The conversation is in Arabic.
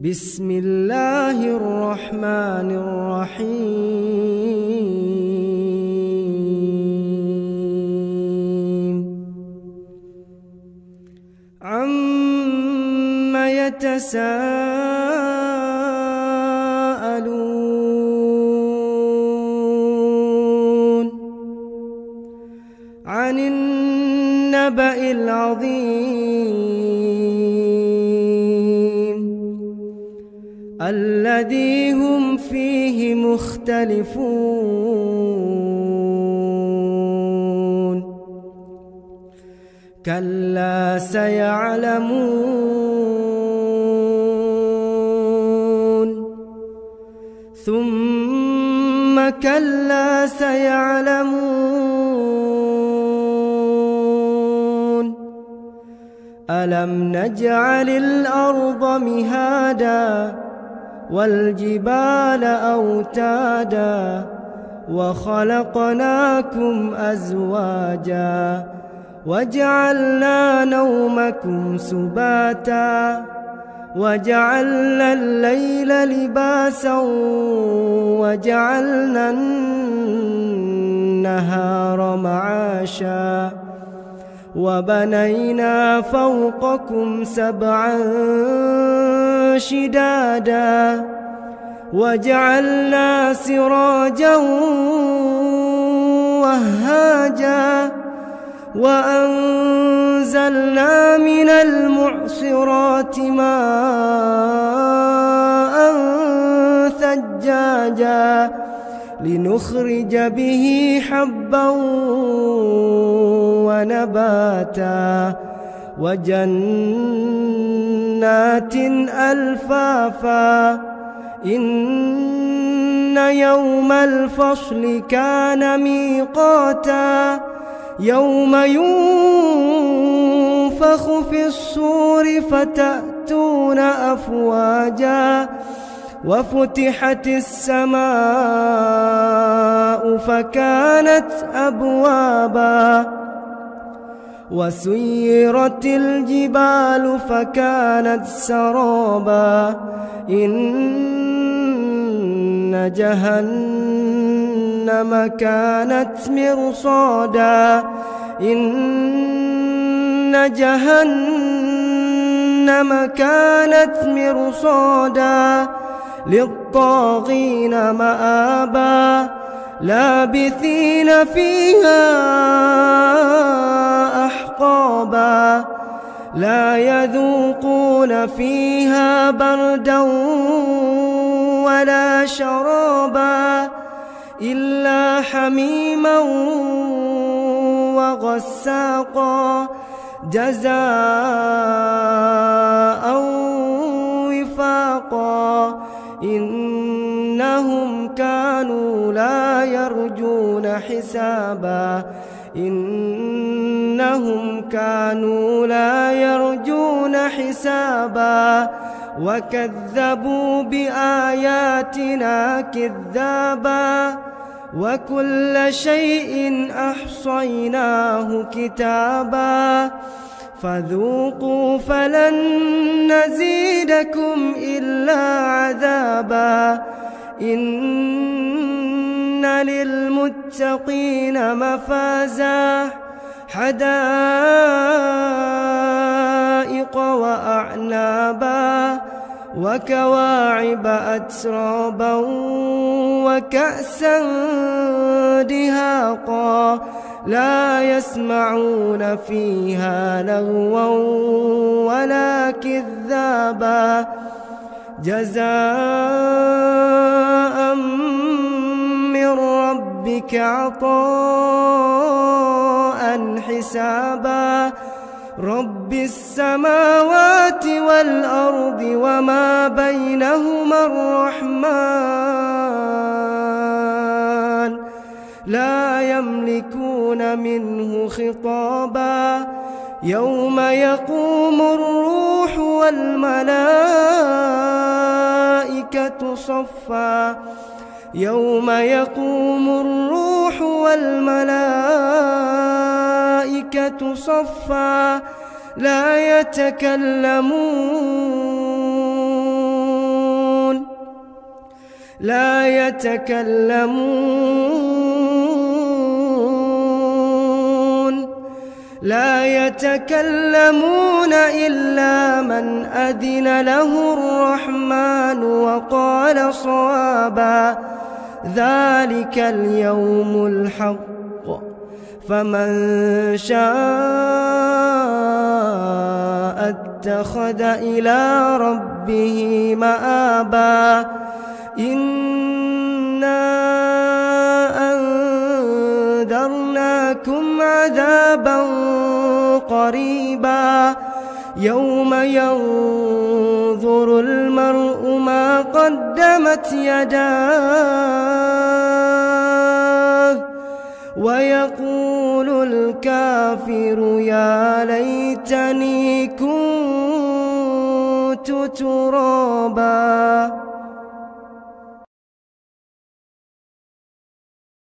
بسم الله الرحمن الرحيم عم يتساءلون عن النبأ العظيم الذي هم فيه مختلفون كلا سيعلمون ثم كلا سيعلمون ألم نجعل الأرض مهادا والجبال أوتادا وخلقناكم أزواجا وجعلنا نومكم سباتا وجعلنا الليل لباسا وجعلنا النهار معاشا وبنينا فوقكم سبعا شدادا وجعلنا سراجا وهاجا وأنزلنا من المعصرات ماء ثجاجا لنخرج به حبا ونباتا وجنات ألفافا إن يوم الفصل كان ميقاتا يوم ينفخ في الصور فتأتون أفواجا وفتحت السماء فكانت أبوابا وسيرت الجبال فكانت سرابا إن جهنم كانت مرصادا إن جهنم كانت مرصادا للطاغين مآبا لابثين فيها أحقابا لا يذوقون فيها بردا ولا شرابا إلا حميما وغساقا جزاء وفاقا إنهم كانوا لا يرجون حسابا إنهم كانوا لا يرجون حسابا وكذبوا بآياتنا كذابا وكل شيء أحصيناه كتابا فذوقوا فلن نزيدكم إلا عذابا إن للمتقين مفازا حدائق وأعنابا وكواعب أترابا وكأسا دهاقا لا يسمعون فيها لغوا ولا كذابا جزاء من ربك عطاء حسابا رب السماوات والأرض وما بينهما الرحمن لا يملكون منه خطابا يوم يقوم الروح والملائكة صفا يوم يقوم الروح والملائكة صفا لا يتكلمون لا يتكلمون إلا من أذن له الرحمن وقال صوابا. ذلك اليوم الحق، فمن شاء اتخذ إلى ربه مآبا. إنا أنذرناكم عذابا قريبا يوم ينظر المرء ما قدمت يداه ويقول الكافر يا ليتني كنت ترابا.